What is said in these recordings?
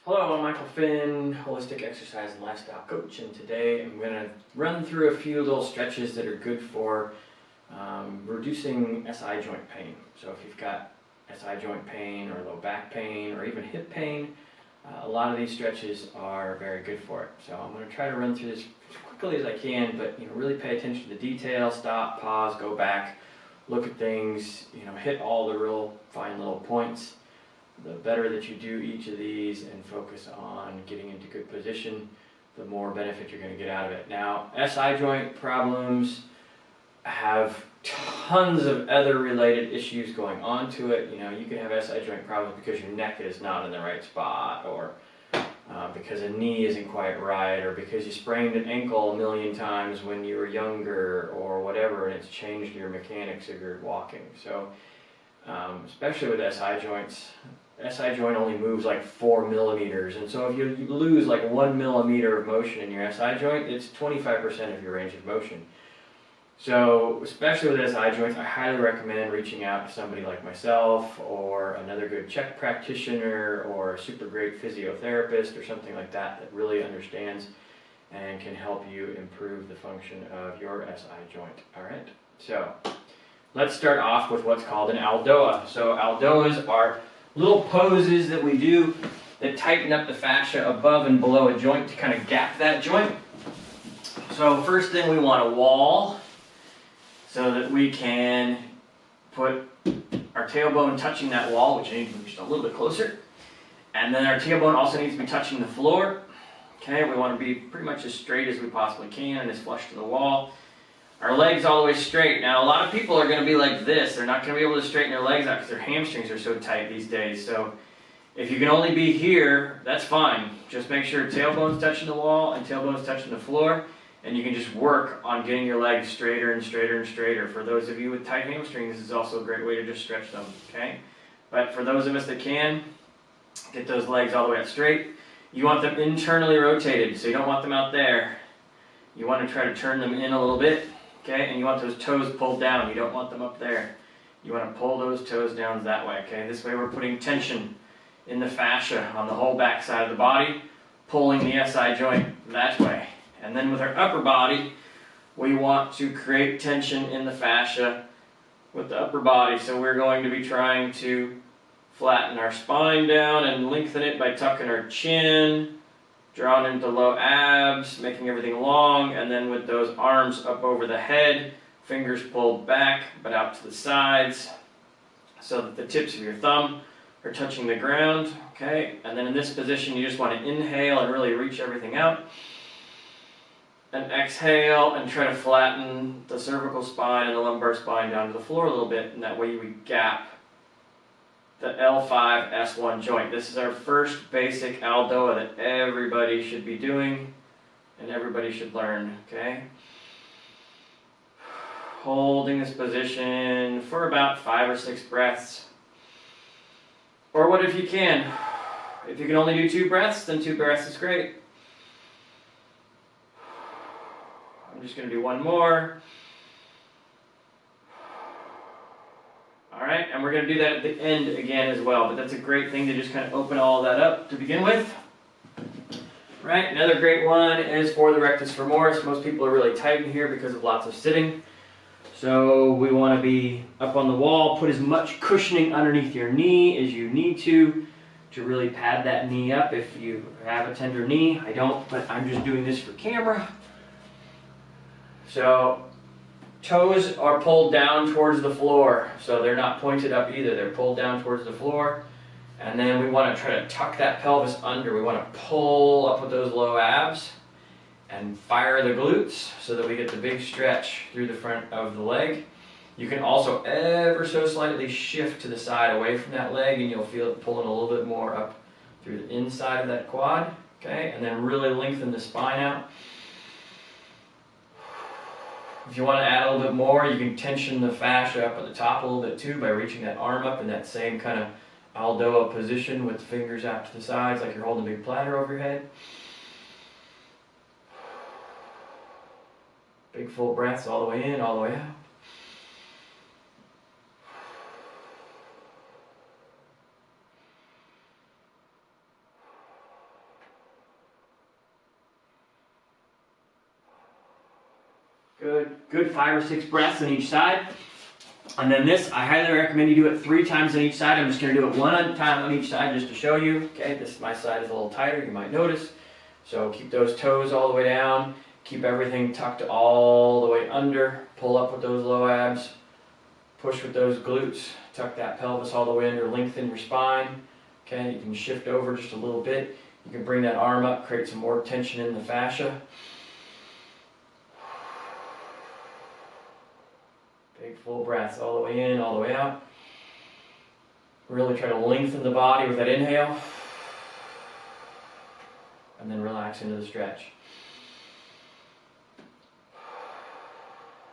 Hello, I'm Michael Finn, holistic exercise and lifestyle coach, and today I'm going to run through a few little stretches that are good for reducing SI joint pain. So if you've got SI joint pain or low back pain or even hip pain, a lot of these stretches are very good for it. So I'm going to try to run through this as quickly as I can, but really pay attention to the detail, stop, pause, go back, look at things, hit all the real fine little points. The better that you do each of these and focus on getting into good position, the more benefit you're going to get out of it. Now, SI joint problems have tons of other related issues going on to it. You can have SI joint problems because your neck is not in the right spot, or because a knee isn't quite right, or because you sprained an ankle a million times when you were younger, or whatever, and it's changed your mechanics of your walking. So, especially with SI joints, SI joint only moves like 4 millimeters, and so if you lose like 1 millimeter of motion in your SI joint, it's 25% of your range of motion. So, especially with SI joints, I highly recommend reaching out to somebody like myself, or another good Czech practitioner, or a super great physiotherapist, or something like that that really understands and can help you improve the function of your SI joint. Alright, so let's start off with what's called an aldoa. So aldoas are little poses that we do that tighten up the fascia above and below a joint to kind of gap that joint. So first thing, we want a wall so that we can put our tailbone touching that wall, which I need to move just a little bit closer. And then our tailbone also needs to be touching the floor. Okay, we want to be pretty much as straight as we possibly can and as flush to the wall. Our legs all the way straight. Now, a lot of people are going to be like this. They're not going to be able to straighten their legs out because their hamstrings are so tight these days. So if you can only be here, that's fine. Just make sure tailbone's touching the wall and tailbone's touching the floor, and you can just work on getting your legs straighter and straighter and straighter. For those of you with tight hamstrings, this is also a great way to just stretch them, okay? But for those of us that can, get those legs all the way out straight. You want them internally rotated, so you don't want them out there. You want to try to turn them in a little bit. Okay, and you want those toes pulled down. You don't want them up there. You want to pull those toes down that way, okay? This way we're putting tension in the fascia on the whole back side of the body, pulling the SI joint that way. And then with our upper body, we want to create tension in the fascia with the upper body. So we're going to be trying to flatten our spine down and lengthen it by tucking our chin, drawn into low abs, making everything long, and then with those arms up over the head, fingers pulled back but out to the sides so that the tips of your thumb are touching the ground, okay? And then in this position, you just want to inhale and really reach everything out. And exhale and try to flatten the cervical spine and the lumbar spine down to the floor a little bit, and that way we gap the L5-S1 joint. This is our first basic aldoa that everybody should be doing and everybody should learn, okay? Holding this position for about 5 or 6 breaths. Or what if you can? If you can only do 2 breaths, then 2 breaths is great. I'm just going to do one more. Alright, and we're going to do that at the end again as well, but that's a great thing to just kind of open all that up to begin with. Right, another great one is for the rectus femoris. Most people are really tight in here because of lots of sitting. So we want to be up on the wall, put as much cushioning underneath your knee as you need to really pad that knee up if you have a tender knee. I don't, but I'm just doing this for camera. So toes are pulled down towards the floor, so they're not pointed up either. They're pulled down towards the floor. And then we want to try to tuck that pelvis under. We want to pull up with those low abs and fire the glutes so that we get the big stretch through the front of the leg. You can also ever so slightly shift to the side away from that leg, and you'll feel it pulling a little bit more up through the inside of that quad. Okay, and then really lengthen the spine out. If you want to add a little bit more, you can tension the fascia up at the top a little bit too by reaching that arm up in that same kind of aldoa position with the fingers out to the sides like you're holding a big platter over your head. Big full breaths all the way in, all the way out. Good 5 or 6 breaths on each side. And then this, I highly recommend you do it 3 times on each side. I'm just going to do it 1 time on each side just to show you. Okay, my side is a little tighter, you might notice. So keep those toes all the way down. Keep everything tucked all the way under. Pull up with those low abs. Push with those glutes. Tuck that pelvis all the way under. Lengthen your spine. Okay, you can shift over just a little bit. You can bring that arm up, create some more tension in the fascia. Big full breaths all the way in, all the way out. Really try to lengthen the body with that inhale. And then relax into the stretch.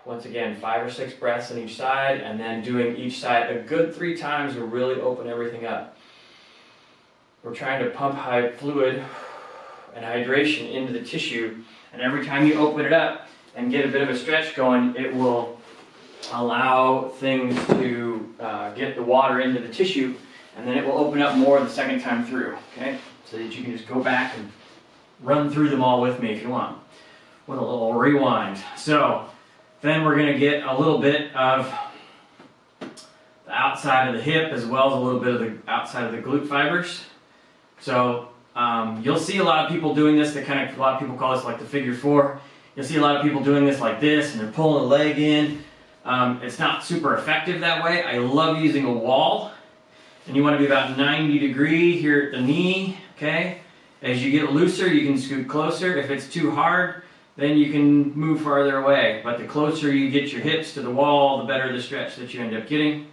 Once again, 5 or 6 breaths on each side, and then doing each side a good 3 times will really open everything up. We're trying to pump fluid and hydration into the tissue, and every time you open it up and get a bit of a stretch going, it will allow things to get the water into the tissue, and then it will open up more the second time through, okay? So that you can just go back and run through them all with me if you want, with a little rewind. So then we're going to get a little bit of the outside of the hip as well as a little bit of the outside of the glute fibers. So you'll see a lot of people doing this, a lot of people call this like the figure 4. You'll see a lot of people doing this like this, and they're pulling the leg in. It's not super effective that way. I love using a wall, and you want to be about 90 degrees here at the knee, okay? As you get looser, you can scoot closer. If it's too hard, then you can move farther away. But the closer you get your hips to the wall, the better the stretch that you end up getting.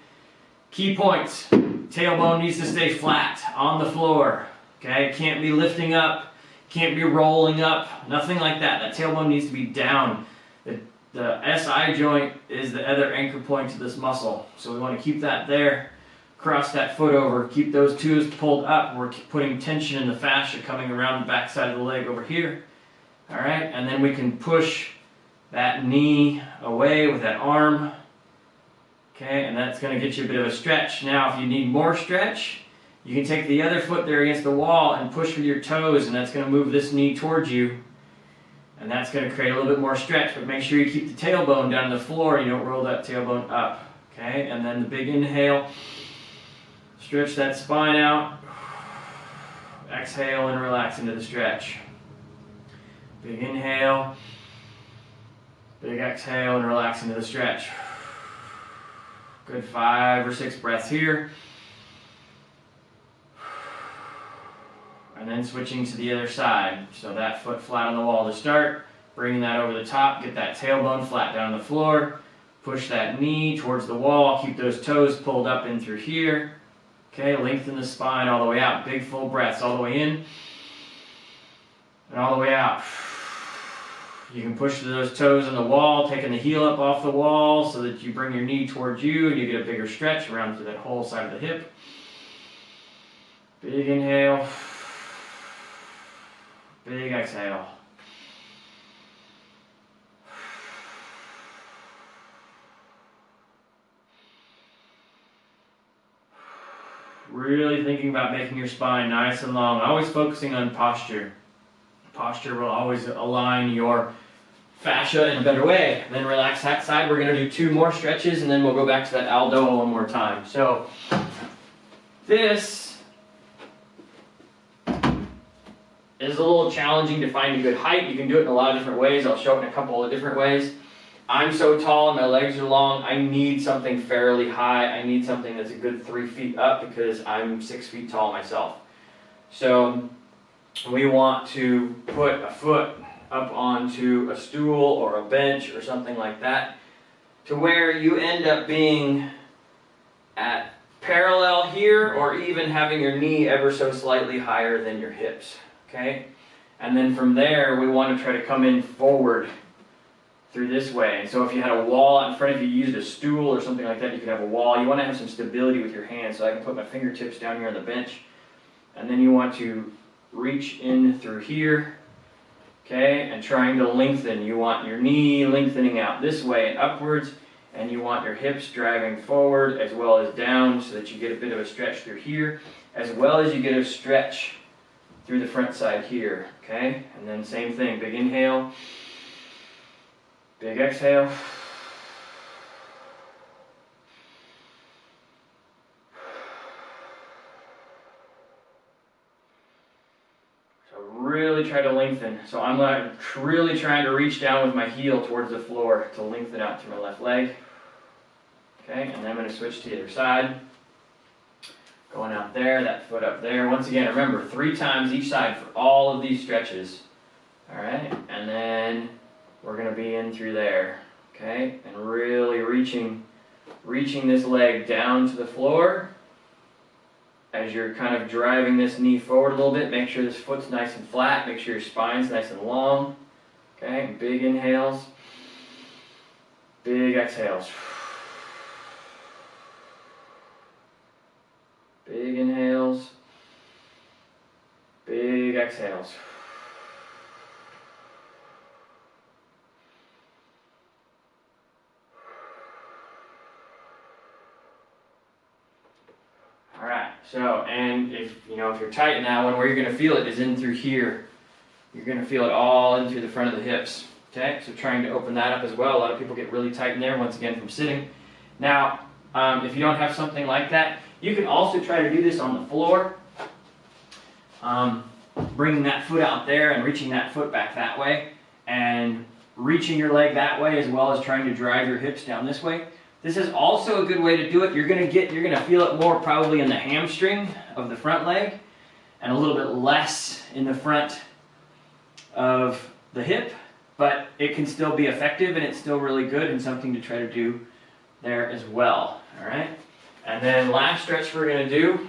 Key points. Tailbone needs to stay flat on the floor. Okay, can't be lifting up, can't be rolling up, nothing like that. That tailbone needs to be down. The SI joint is the other anchor point to this muscle. So we want to keep that there. Cross that foot over, keep those toes pulled up. We're putting tension in the fascia coming around the back side of the leg over here. All right, and then we can push that knee away with that arm. Okay, and that's going to get you a bit of a stretch. Now, if you need more stretch, you can take the other foot there against the wall and push with your toes, and that's going to move this knee towards you. And that's going to create a little bit more stretch, but make sure you keep the tailbone down to the floor and you don't roll that tailbone up. Okay, and then the big inhale. Stretch that spine out. Exhale and relax into the stretch. Big inhale. Big exhale and relax into the stretch. Good 5 or 6 breaths here. And then switching to the other side. So that foot flat on the wall to start. Bringing that over the top. Get that tailbone flat down on the floor. Push that knee towards the wall. Keep those toes pulled up in through here. Okay, lengthen the spine all the way out. Big full breaths all the way in. And all the way out. You can push those toes on the wall, taking the heel up off the wall so that you bring your knee towards you and you get a bigger stretch around to that whole side of the hip. Big inhale. Big exhale. Really thinking about making your spine nice and long. Always focusing on posture. Posture will always align your fascia in a better way. Then relax that side. We're going to do 2 more stretches and then we'll go back to that Aldoa one more time. So this is a little challenging to find a good height. You can do it in a lot of different ways. I'll show it in a couple of different ways. I'm so tall and my legs are long, I need something fairly high. I need something that's a good 3 feet up because I'm 6 feet tall myself. So we want to put a foot up onto a stool or a bench or something like that to where you end up being at parallel here or even having your knee ever so slightly higher than your hips. Okay? And then from there we want to try to come in forward through this way. And so if you had a wall out in front of you, used a stool or something like that, you could have a wall. You want to have some stability with your hands. So I can put my fingertips down here on the bench. And then you want to reach in through here. Okay, and trying to lengthen. You want your knee lengthening out this way and upwards. And you want your hips driving forward as well as down so that you get a bit of a stretch through here. As well as you get a stretch through the front side here. Okay, and then same thing. Big inhale. Big exhale. So really try to lengthen. So I'm really trying to reach down with my heel towards the floor to lengthen out through my left leg. Okay, and then I'm going to switch to the other side. Going out there, that foot up there. Once again, remember, 3 times each side for all of these stretches. All right, and then we're going to be in through there. Okay, and really reaching this leg down to the floor. As you're kind of driving this knee forward a little bit, make sure this foot's nice and flat. Make sure your spine's nice and long. Okay, big inhales, big exhales. Big inhales, big exhales. All right, so, and if you're tight in that one, where you're going to feel it is in through here. You're going to feel it all in through the front of the hips. Okay, so trying to open that up as well. A lot of people get really tight in there, once again, from sitting. Now, if you don't have something like that, you can also try to do this on the floor. Bringing that foot out there and reaching that foot back that way, and reaching your leg that way, as well as trying to drive your hips down this way. This is also a good way to do it. You're gonna feel it more probably in the hamstring of the front leg, and a little bit less in the front of the hip, but it can still be effective, and it's still really good and something to try to do there as well. All right, and then last stretch we're gonna do,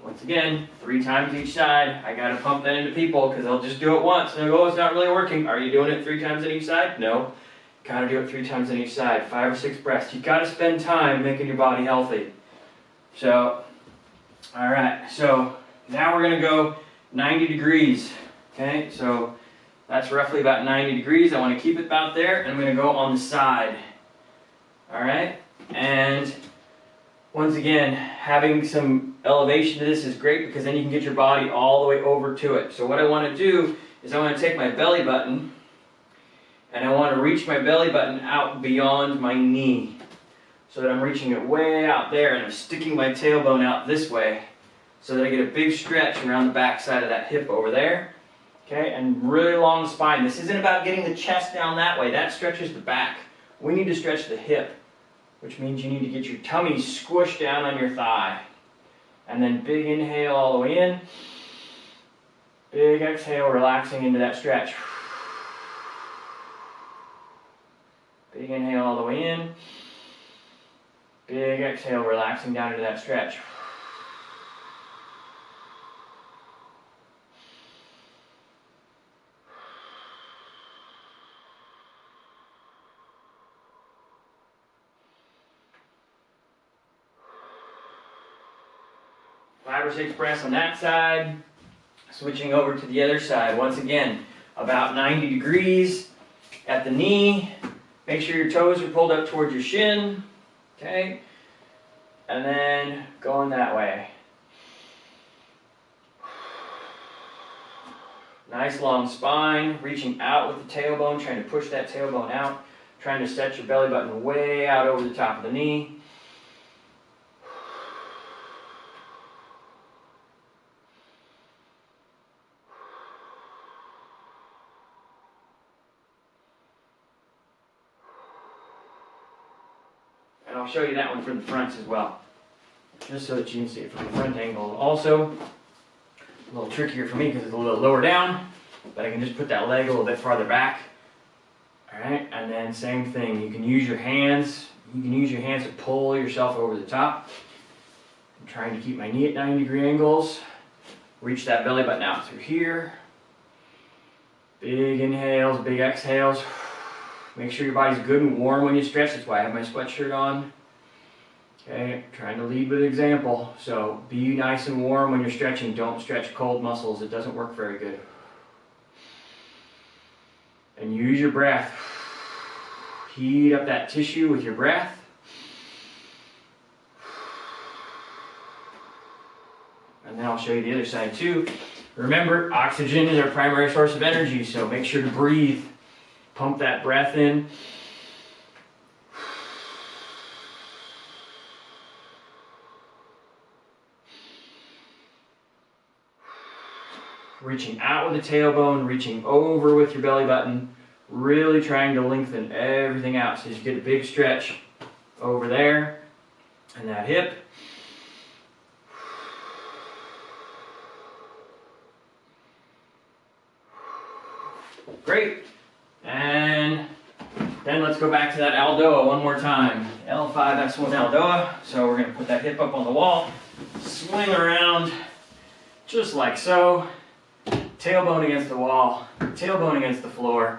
once again, 3 times each side. I gotta pump that into people because they'll just do it once and they'll go, oh, it's not really working. Are you doing it 3 times on each side? No. Gotta do it 3 times on each side, 5 or 6 breaths. You gotta spend time making your body healthy. So, all right, so now we're gonna go 90 degrees. Okay, so that's roughly about 90 degrees. I wanna keep it about there, and I'm gonna go on the side. All right, and once again, having some elevation to this is great because then you can get your body all the way over to it. So what I want to do is I want to take my belly button and I want to reach my belly button out beyond my knee so that I'm reaching it way out there, and I'm sticking my tailbone out this way so that I get a big stretch around the back side of that hip over there. Okay, and really long spine. This isn't about getting the chest down that way. That stretches the back. We need to stretch the hip, which means you need to get your tummy squished down on your thigh. And then big inhale all the way in. Big exhale, relaxing into that stretch. Big inhale all the way in. Big exhale, relaxing down into that stretch. Five or 6 breaths on that side. Switching over to the other side. Once again, about 90 degrees at the knee. Make sure your toes are pulled up towards your shin. Okay? And then going that way. Nice long spine. Reaching out with the tailbone. Trying to push that tailbone out. Trying to set your belly button way out over the top of the knee. And I'll show you that one from the front as well, just so that you can see it from the front angle. Also, a little trickier for me because it's a little lower down, but I can just put that leg a little bit farther back. All right, and then same thing. You can use your hands. You can use your hands to pull yourself over the top. I'm trying to keep my knee at 90-degree angles. Reach that belly button out through here. Big inhales, big exhales. Make sure your body's good and warm when you stretch. That's why I have my sweatshirt on. Okay, trying to lead with example. So be nice and warm when you're stretching. Don't stretch cold muscles. It doesn't work very good. And use your breath. Heat up that tissue with your breath. And then I'll show you the other side too. Remember, oxygen is our primary source of energy, so make sure to breathe. Pump that breath in. Reaching out with the tailbone, reaching over with your belly button, really trying to lengthen everything out so you get a big stretch over there and that hip. Great. And then let's go back to that Aldoa one more time. L5S1 Aldoa. So we're going to put that hip up on the wall, swing around just like so. Tailbone against the wall, tailbone against the floor.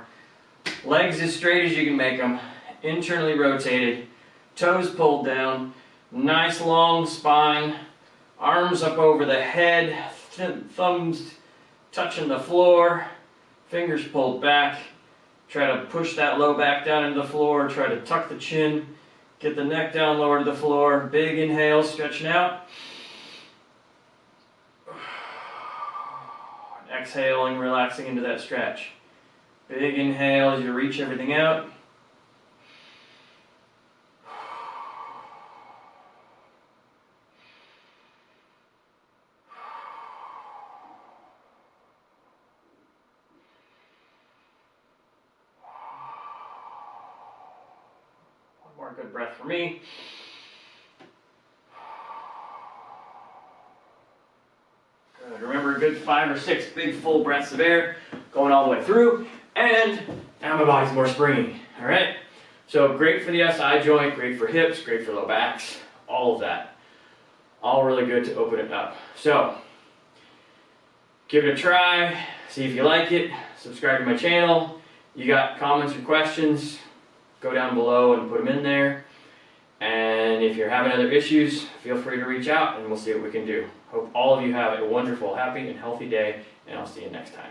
Legs as straight as you can make them, internally rotated, toes pulled down, nice long spine, arms up over the head, thumbs touching the floor, fingers pulled back. Try to push that low back down into the floor, try to tuck the chin, get the neck down lower to the floor. Big inhale, stretching out. Exhaling, relaxing into that stretch. Big inhale as you reach everything out. One more good breath for me. Remember, a good 5 or 6 big full breaths of air going all the way through, and now my body's more springy. All right, so great for the SI joint, great for hips, great for low backs, all of that, all really good to open it up. So give it a try, see if you like it, subscribe to my channel. You got comments or questions, go down below and put them in there. And if you're having other issues, feel free to reach out and we'll see what we can do. Hope all of you have a wonderful, happy, and healthy day, and I'll see you next time.